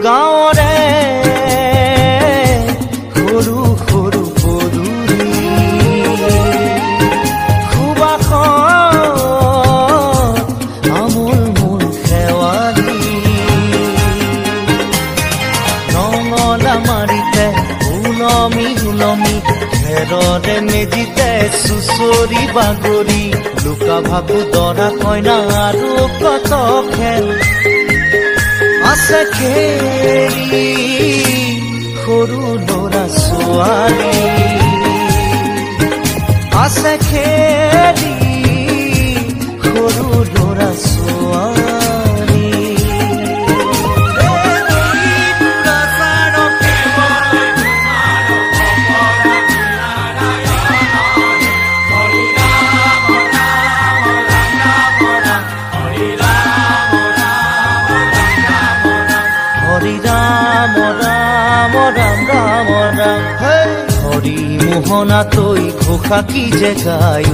গাঁৱৰে সৰু সৰু পদূলি সুবাসত আমোল মোল শেৱালি নঙলা মাৰিতে উলমি উলমি ঘেৰতে মেজিতে চুচৰি বাগৰি লুকা ভাবু দৰা কইনা আৰু কত খেল আছে খেলি সৰু ল'ৰা ছোৱালী আছে খেলি সৰু ল'ৰা ছোৱালী হৰি মোহনা তৈ ঘোষা কি যে গায়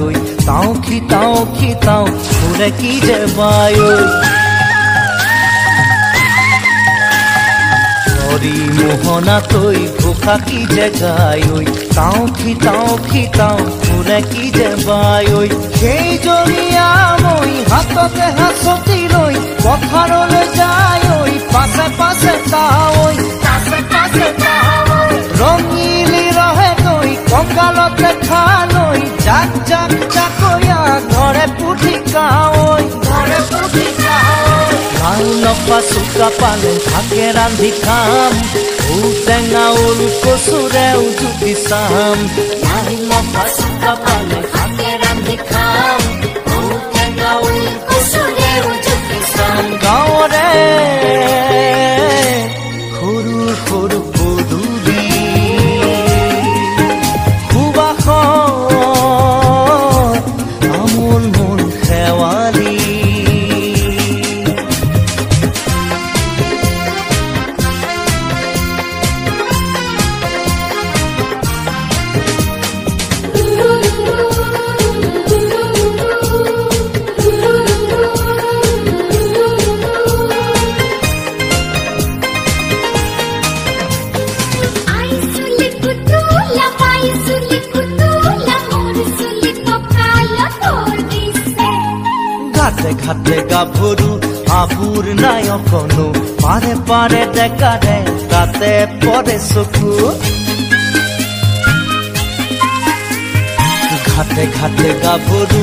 তাও কি ফুলে কি যে বায় হৰি মোহনা তৈ ঘোষা কি যে গায় তাও কি ফুলে কি যে বায় সেই জনীয়া মই হাততে হাঁচতি লৈ পথাৰলৈ যায় পাছে পাছে তাই ৰঙিলি ৰহে গৈ কঁকালতে খালৈ জাক জাক জাকৈয়া ঘৰে পুঠি কাৱৈ লাও লফা চুকা পালে থাকে ৰান্ধি খাম ঔটেঙা ওল কচুৰেও জুতি চাম লাও লফা চুকা পালে থাকে ৰান্ধি খাম ঔটেঙা ওল কচুৰেও জুতি চাম গাঁৱৰে সৰু সৰু পদূলি সুবাসত আমোল মোল শেৱালি ঘাটে গাভৰু আবুৰ নাই অকনো পাৰে পাৰে ডেকাৰে তাতে পৰে চকু ঘাটে ঘাটে গাভৰু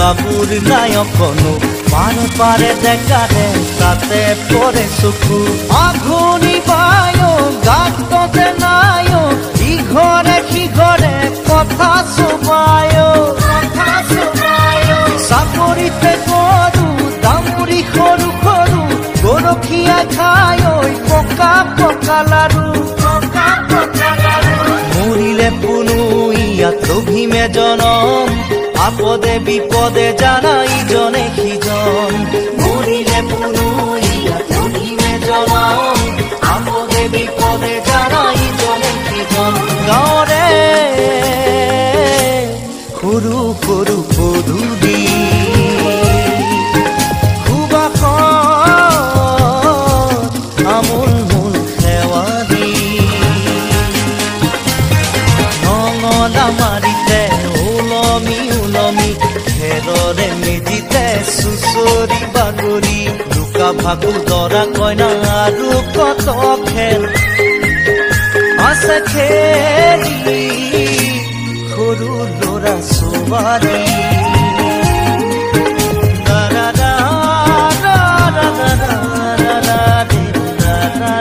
আবুৰ নাই অকনো পাৰে পাৰে ডেকাৰে তাতে পৰে চকু আঘোণি বায় গাততে নাই ইঘৰে সিঘৰে কথা চুবায় চাপৰিতে গৰু দামুৰি সৰু সৰু গৰখীয়া খাই পকা পকা লাৰু মৰিলে পুনু ইয়াত অভিমে জনম আপদে বিপদে জানা ইজনে সিজন মৰিলে পুনু ইয়াত অভিমে জনম আপদে বিপদে জানা ইজনে সিজন গাঁৱৰে সৰু সৰু পদূলি আমোল মোল শেৱালি নঙলা মাৰিতে ওলমি ওলমি ঘেৰৰে মেজিতে চুচৰি বাগৰি লুকা ভাগু দৰা কইনা আৰু কত খেল আছে খেলি সৰু ল'ৰা ছোৱালী da da da da da da da da da